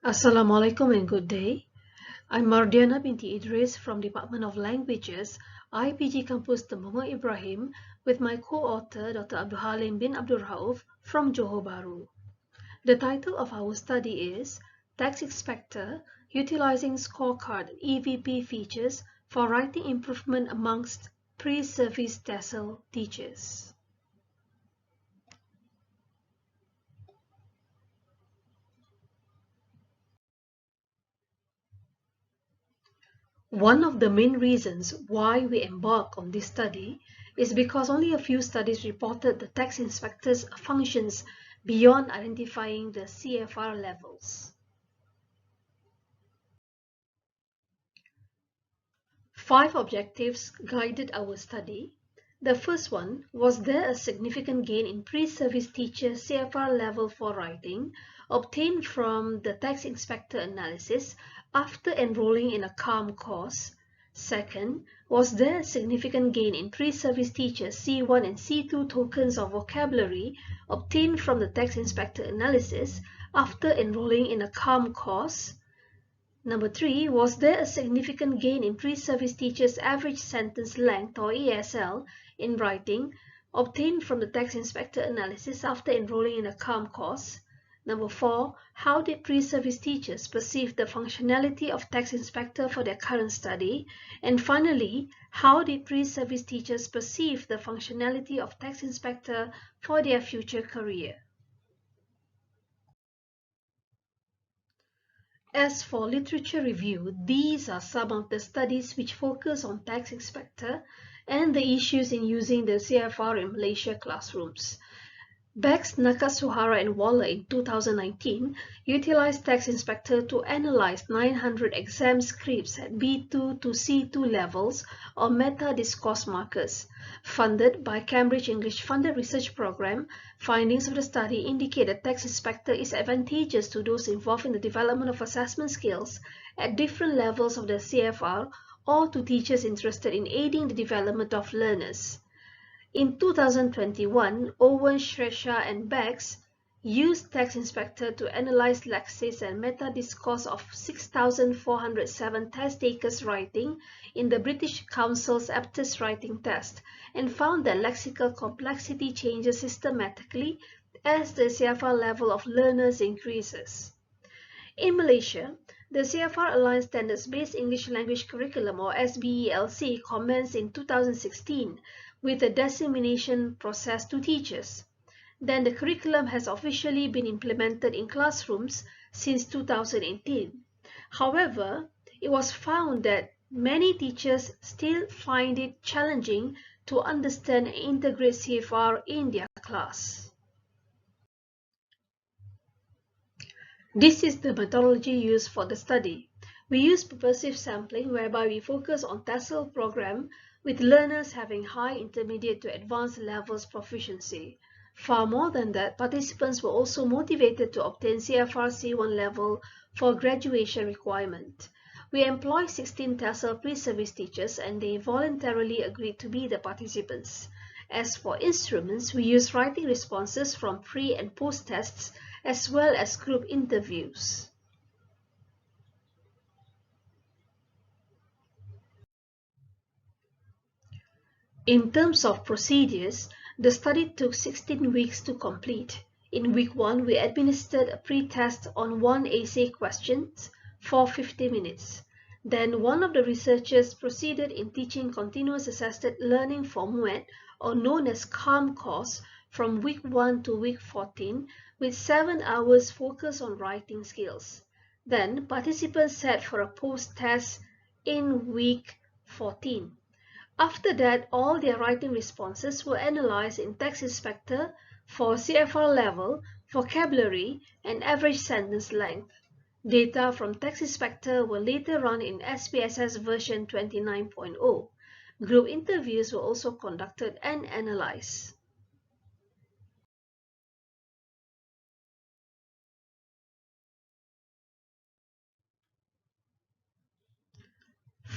Assalamualaikum and good day. I'm Mardiana binti Idris from Department of Languages, IPG Campus Temama Ibrahim, with my co-author Dr. Abdul Halim bin Abdul Rauf from Johor Bahru. The title of our study is Text Inspector Utilizing Scorecard EVP Features for Writing Improvement Amongst Pre-Service TESOL Teachers. One of the main reasons why we embark on this study is because only a few studies reported the text inspector's functions beyond identifying the CFR levels. 5 objectives guided our study. The first one, was there a significant gain in pre-service teacher CFR level for writing obtained from the text inspector analysis after enrolling in a CALM course? Second, was there a significant gain in pre-service teacher C1 and C2 tokens of vocabulary obtained from the text inspector analysis after enrolling in a CALM course? Number 3, was there a significant gain in pre-service teachers' average sentence length or ESL in writing obtained from the text inspector analysis after enrolling in a CALM course? Number 4, how did pre-service teachers perceive the functionality of text inspector for their current study? And finally, how did pre-service teachers perceive the functionality of text inspector for their future career? As for literature review, these are some of the studies which focus on text inspector and the issues in using the CFR in Malaysia classrooms. Bex, Nakatsuhara and Waller in 2019 utilized text inspector to analyze 900 exam scripts at B2 to C2 levels or meta discourse markers. Funded by Cambridge English Funded Research Program, findings of the study indicate that text inspector is advantageous to those involved in the development of assessment skills at different levels of the CFR or to teachers interested in aiding the development of learners. In 2021, Owen, Shresha, and Bex used Text Inspector to analyze lexis and meta-discourse of 6,407 test takers' writing in the British Council's Aptest Writing Test and found that lexical complexity changes systematically as the CFR level of learners increases. In Malaysia, the CFR Aligned Standards-Based English Language Curriculum or SBELC commenced in 2016 with a dissemination process to teachers. Then the curriculum has officially been implemented in classrooms since 2018. However, it was found that many teachers still find it challenging to understand and integrate CFR in their class. This is the methodology used for the study. We use purposive sampling whereby we focus on TESOL program with learners having high, intermediate to advanced levels proficiency. Far more than that, participants were also motivated to obtain CFR C1 level for graduation requirement. We employ 16 TESOL pre-service teachers and they voluntarily agreed to be the participants. As for instruments, we use writing responses from pre- and post-tests as well as group interviews. In terms of procedures, the study took 16 weeks to complete. In week 1, we administered a pre-test on 1 essay questions for 50 minutes. Then one of the researchers proceeded in teaching continuous assisted learning for MUET, or known as CALM course, from week 1 to week 14 with 7 hours focus on writing skills. Then participants sat for a post-test in week 14. After that, all their writing responses were analyzed in Text Inspector for CFR level, vocabulary, and average sentence length. Data from Text Inspector were later run in SPSS version 29.0. Group interviews were also conducted and analyzed.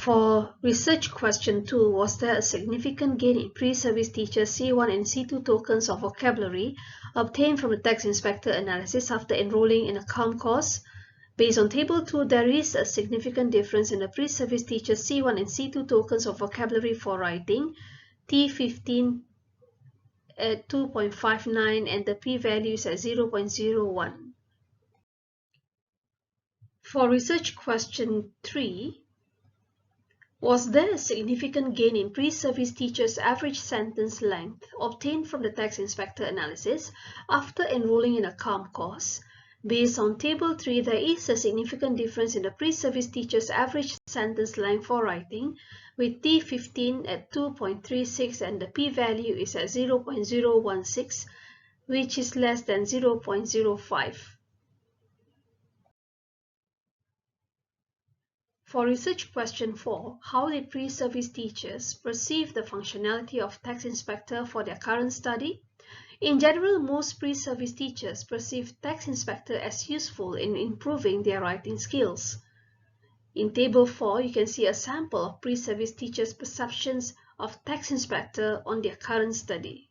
For research question 2, was there a significant gain in pre-service teachers C1 and C2 tokens of vocabulary obtained from the text inspector analysis after enrolling in a CALM course? Based on Table 2, there is a significant difference in the pre-service teacher C1 and C2 tokens of vocabulary for writing, T15 at 2.59 and the p-value is at 0.01. For research question 3, was there a significant gain in pre-service teachers' average sentence length obtained from the text inspector analysis after enrolling in a CALM course? Based on Table 3, there is a significant difference in the pre-service teacher's average sentence length for writing, with T15 at 2.36 and the p-value is at 0.016, which is less than 0.05. For research question 4, how did pre-service teachers perceive the functionality of Text Inspector for their current study? In general, most pre-service teachers perceive Text Inspector as useful in improving their writing skills. In Table 4, you can see a sample of pre-service teachers' perceptions of Text Inspector on their current study.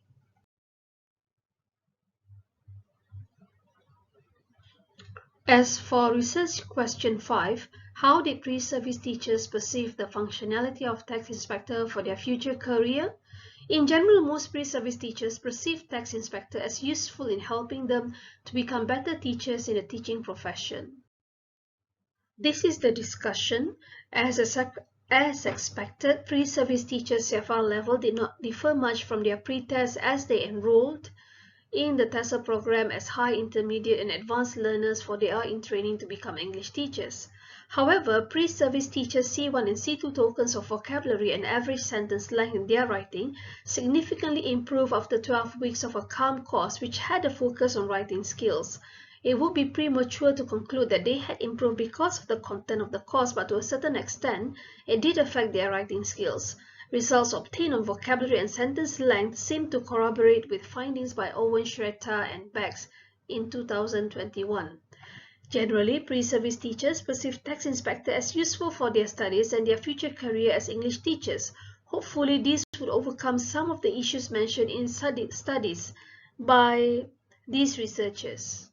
As for research question 5, how did pre-service teachers perceive the functionality of Text Inspector for their future career? In general, most pre-service teachers perceive Text Inspector as useful in helping them to become better teachers in the teaching profession. This is the discussion. As expected, pre-service teachers' CFR level did not differ much from their pre-test as they enrolled in the TESOL program as high, intermediate, and advanced learners, for they are in training to become English teachers. However, pre-service teachers C1 and C2 tokens of vocabulary and average sentence length in their writing significantly improved after 12 weeks of a CALM course which had a focus on writing skills. It would be premature to conclude that they had improved because of the content of the course, but to a certain extent, it did affect their writing skills. Results obtained on vocabulary and sentence length seem to corroborate with findings by Owen, Shreta, and Bax in 2021. Generally, pre-service teachers perceive Text Inspector as useful for their studies and their future career as English teachers. Hopefully, these would overcome some of the issues mentioned in studies by these researchers.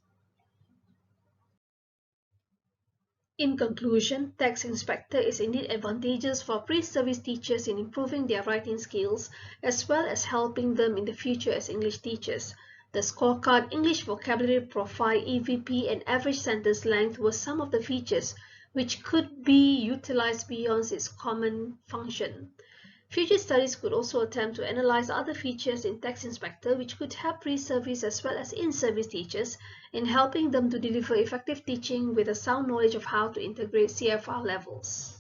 In conclusion, Text Inspector is indeed advantageous for pre-service teachers in improving their writing skills as well as helping them in the future as English teachers. The scorecard, English vocabulary profile, EVP, and average sentence length were some of the features which could be utilized beyond its common function. Future studies could also attempt to analyze other features in Text Inspector which could help pre-service as well as in-service teachers in helping them to deliver effective teaching with a sound knowledge of how to integrate CFR levels.